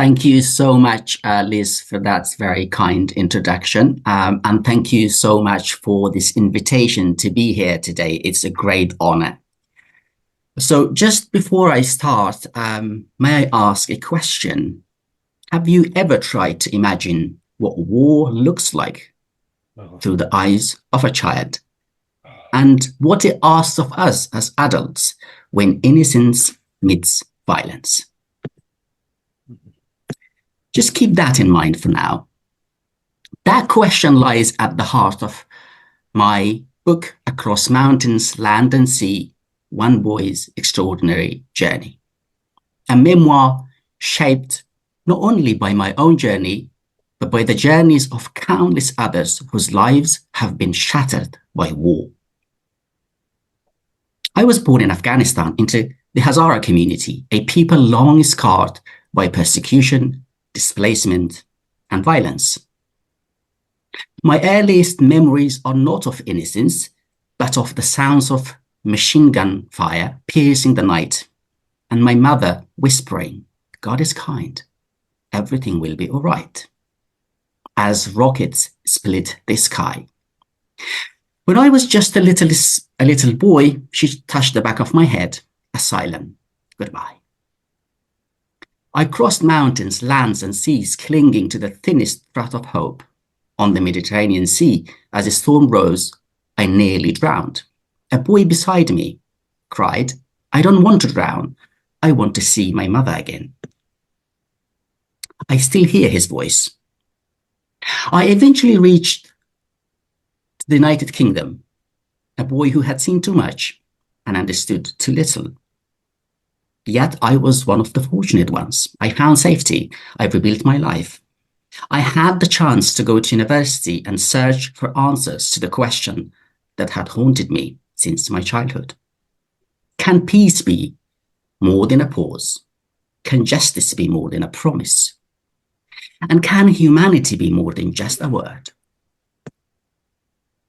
Thank you so much, Liz, for that very kind introduction. And thank you so much for this invitation to be here today. It's a great honor. So just before I start, may I ask a question? Have you ever tried to imagine what war looks like through the eyes of a child? And what it asks of us as adults when innocence meets violence? Just keep that in mind for now. That question lies at the heart of my book, Across Mountains, Land and Sea, One Boy's Extraordinary Journey. A memoir shaped not only by my own journey, but by the journeys of countless others whose lives have been shattered by war. I was born in Afghanistan into the Hazara community, a people long scarred by persecution, displacement, and violence. My earliest memories are not of innocence, but of the sounds of machine gun fire piercing the night, and my mother whispering, "God is kind, everything will be all right," as rockets split the sky. When I was just a little boy, she touched the back of my head, a silent goodbye. I crossed mountains, lands, and seas, clinging to the thinnest thread of hope. On the Mediterranean Sea, as a storm rose, I nearly drowned. A boy beside me cried, "I don't want to drown. I want to see my mother again." I still hear his voice. I eventually reached the United Kingdom, a boy who had seen too much and understood too little. Yet I was one of the fortunate ones. I found safety. I rebuilt my life. I had the chance to go to university and search for answers to the question that had haunted me since my childhood. Can peace be more than a pause? Can justice be more than a promise? And can humanity be more than just a word?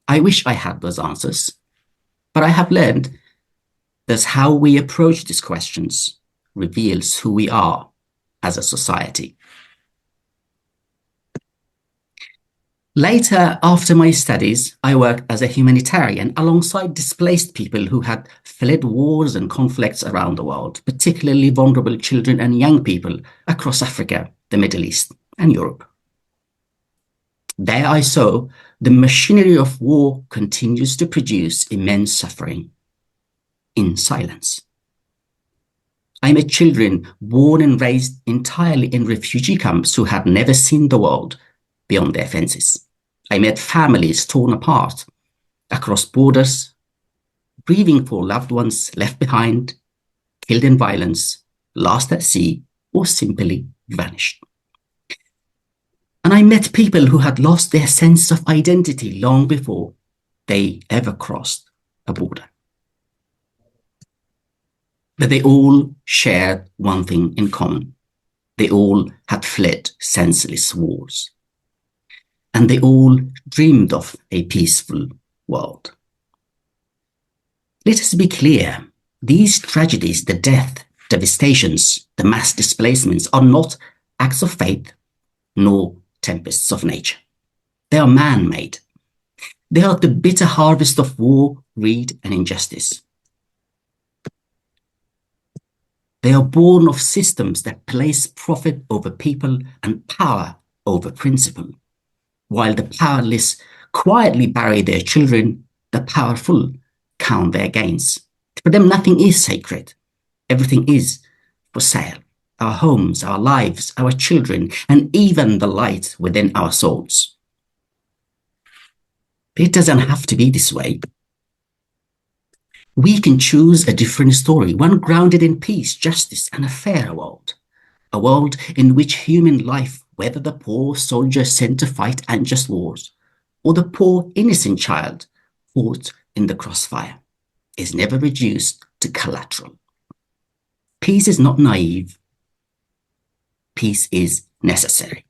I wish I had those answers, but I have learned that how we approach these questions reveals who we are as a society. Later, after my studies, I worked as a humanitarian alongside displaced people who had fled wars and conflicts around the world, particularly vulnerable children and young people across Africa, the Middle East, and Europe. There I saw the machinery of war continues to produce immense suffering in silence. I met children born and raised entirely in refugee camps who had never seen the world beyond their fences. I met families torn apart across borders, grieving for loved ones left behind, killed in violence, lost at sea, or simply vanished. And I met people who had lost their sense of identity long before they ever crossed a border. But they all shared one thing in common. They all had fled senseless wars. And they all dreamed of a peaceful world. Let us be clear, these tragedies, the death, devastations, the mass displacements are not acts of faith nor tempests of nature. They are man-made. They are the bitter harvest of war, greed, and injustice. They are born of systems that place profit over people and power over principle. While the powerless quietly bury their children, the powerful count their gains. For them, nothing is sacred. Everything is for sale. Our homes, our lives, our children, and even the light within our souls. It doesn't have to be this way. We can choose a different story, one grounded in peace, justice, and a fairer world. A world in which human life, whether the poor soldier sent to fight unjust wars, or the poor innocent child caught in the crossfire, is never reduced to collateral. Peace is not naive. Peace is necessary.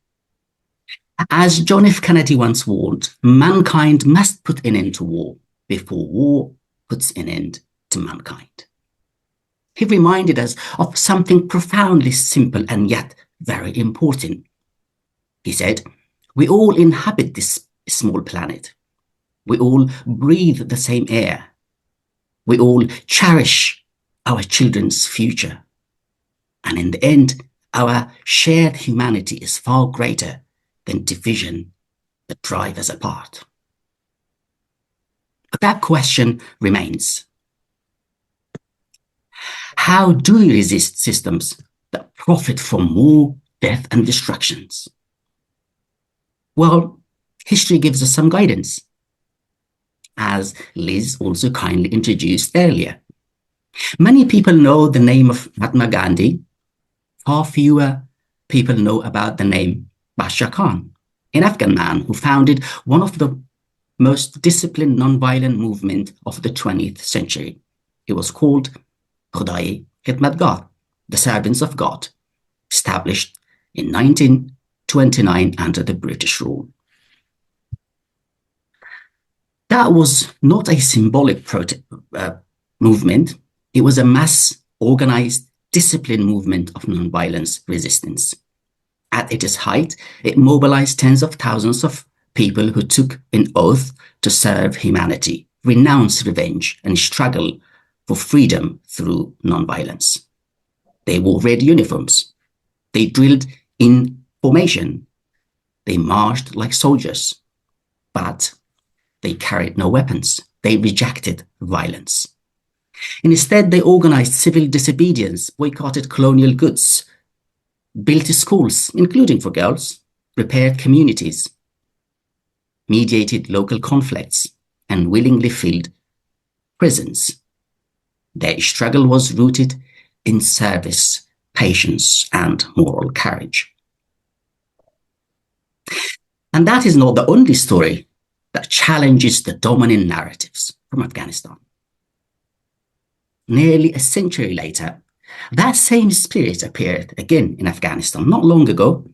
As John F. Kennedy once warned, mankind must put an end to war before war puts an end to mankind. He reminded us of something profoundly simple and yet very important. He said, "We all inhabit this small planet. We all breathe the same air. We all cherish our children's future. And in the end, our shared humanity is far greater than division that drive us apart." But that question remains. How do we resist systems that profit from war, death, and destructions? Well, history gives us some guidance, as Liz also kindly introduced earlier. Many people know the name of Mahatma Gandhi. Far fewer people know about the name Basha Khan, an Afghan man who founded one of the most disciplined non-violent movement of the 20th century. It was called Khudai Khidmatgar, the Servants of God, established in 1929 under the British rule. That was not a symbolic movement. It was a mass, organized, disciplined movement of non-violence resistance. At its height, it mobilized tens of thousands of people who took an oath to serve humanity, renounce revenge, and struggle for freedom through non-violence. They wore red uniforms. They drilled in formation. They marched like soldiers, but they carried no weapons. They rejected violence. Instead, they organized civil disobedience, boycotted colonial goods, built schools, including for girls, repaired communities, mediated local conflicts, and willingly filled prisons. Their struggle was rooted in service, patience, and moral courage. And that is not the only story that challenges the dominant narratives from Afghanistan. Nearly a century later, that same spirit appeared again in Afghanistan not long ago.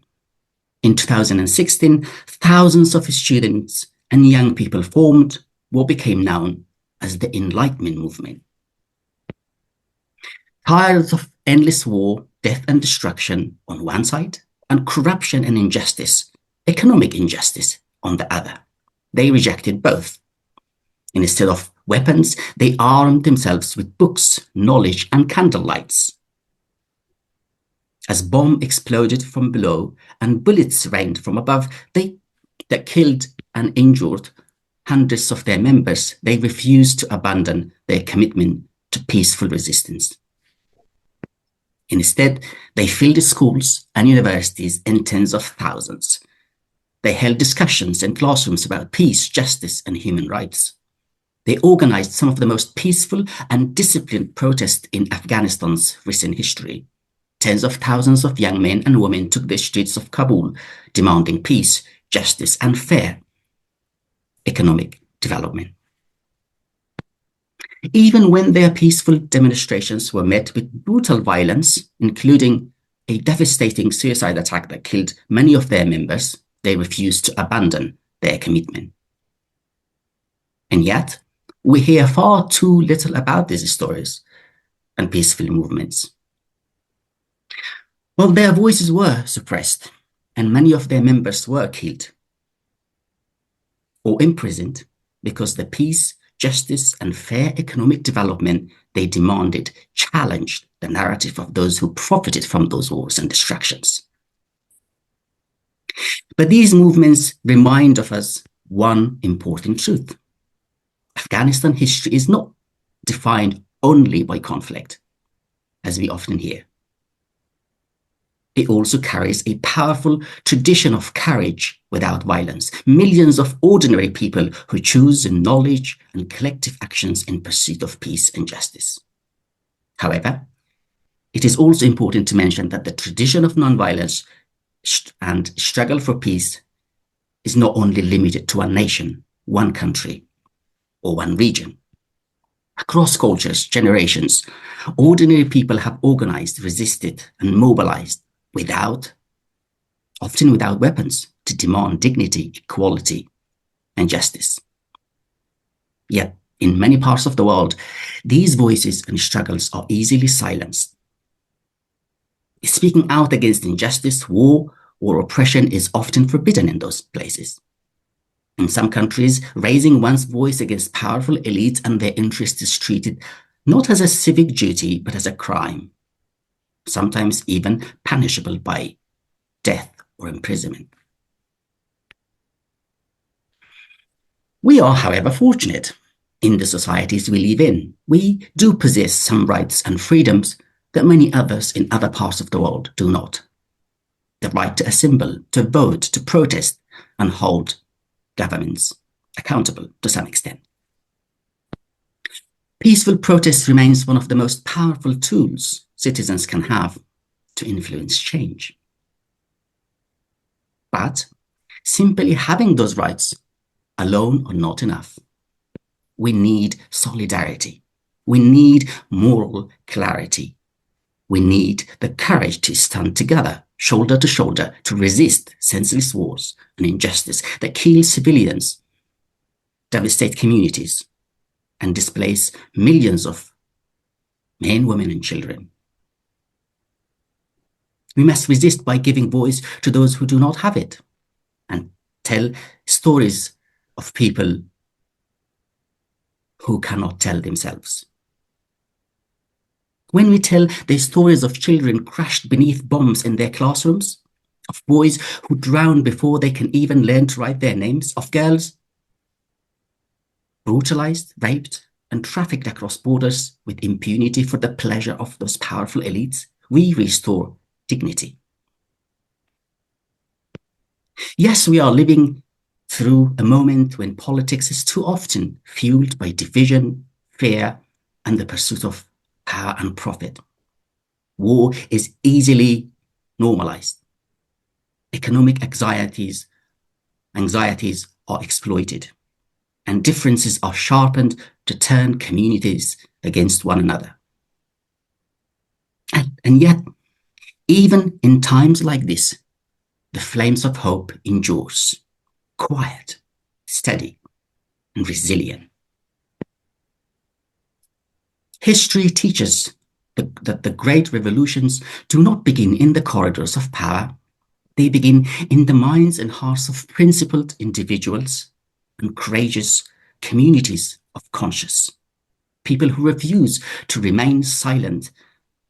In 2016, thousands of students and young people formed what became known as the Enlightenment movement. Tired of endless war, death and destruction on one side, and corruption and injustice, economic injustice on the other, they rejected both. Instead of weapons, they armed themselves with books, knowledge, and candlelights. As bombs exploded from below and bullets rained from above, that killed and injured hundreds of their members, they refused to abandon their commitment to peaceful resistance. Instead, they filled schools and universities in tens of thousands. They held discussions in classrooms about peace, justice, and human rights. They organized some of the most peaceful and disciplined protests in Afghanistan's recent history. Tens of thousands of young men and women took the streets of Kabul, demanding peace, justice, and fair economic development. Even when their peaceful demonstrations were met with brutal violence, including a devastating suicide attack that killed many of their members, they refused to abandon their commitment. And yet, we hear far too little about these stories and peaceful movements. Well, their voices were suppressed, and many of their members were killed or imprisoned because the peace, justice, and fair economic development they demanded challenged the narrative of those who profited from those wars and destructions. But these movements remind of us one important truth. Afghanistan history is not defined only by conflict, as we often hear. It also carries a powerful tradition of courage without violence. Millions of ordinary people who choose knowledge and collective actions in pursuit of peace and justice. However, it is also important to mention that the tradition of nonviolence and struggle for peace is not only limited to one nation, one country, or one region. Across cultures, generations, ordinary people have organized, resisted, and mobilized often without weapons, to demand dignity, equality, and justice. Yet, in many parts of the world, these voices and struggles are easily silenced. Speaking out against injustice, war, or oppression is often forbidden in those places. In some countries, raising one's voice against powerful elites and their interests is treated not as a civic duty, but as a crime, sometimes even punishable by death or imprisonment. We are, however, fortunate in the societies we live in. We do possess some rights and freedoms that many others in other parts of the world do not. The right to assemble, to vote, to protest, and hold governments accountable to some extent. Peaceful protest remains one of the most powerful tools citizens can have to influence change. But simply having those rights alone are not enough. We need solidarity. We need moral clarity. We need the courage to stand together, shoulder to shoulder, to resist senseless wars and injustice that kill civilians, devastate communities, and displace millions of men, women, and children. We must resist by giving voice to those who do not have it and tell stories of people who cannot tell themselves. When we tell the stories of children crushed beneath bombs in their classrooms, of boys who drown before they can even learn to write their names, of girls brutalized, raped, and trafficked across borders with impunity for the pleasure of those powerful elites, we restore dignity. Yes, we are living through a moment when politics is too often fueled by division, fear, and the pursuit of power and profit. War is easily normalized. Economic anxieties are exploited, and differences are sharpened to turn communities against one another. And yet, even in times like this, the flames of hope endures, quiet, steady, and resilient. History teaches that the great revolutions do not begin in the corridors of power. They begin in the minds and hearts of principled individuals and courageous communities of conscience, people who refuse to remain silent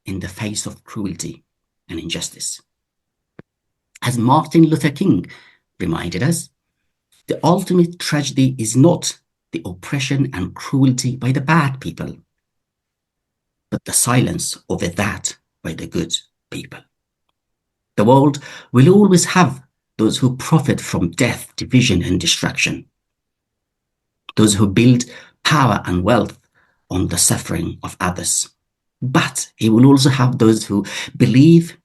in the face of cruelty and injustice. As Martin Luther King reminded us, the ultimate tragedy is not the oppression and cruelty by the bad people, but the silence over that by the good people. The world will always have those who profit from death, division, and destruction, those who build power and wealth on the suffering of others. But he will also have those who believe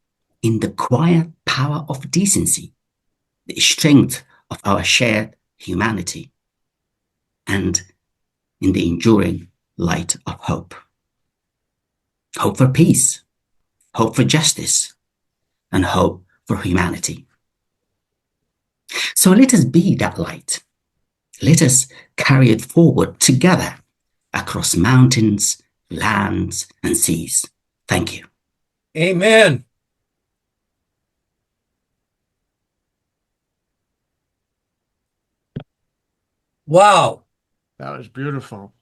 in the quiet power of decency, the strength of our shared humanity, and in the enduring light of hope. Hope for peace, hope for justice, and hope for humanity. So let us be that light. Let us carry it forward together across mountains, lands, and seas. Thank you. Amen. Wow. That was beautiful.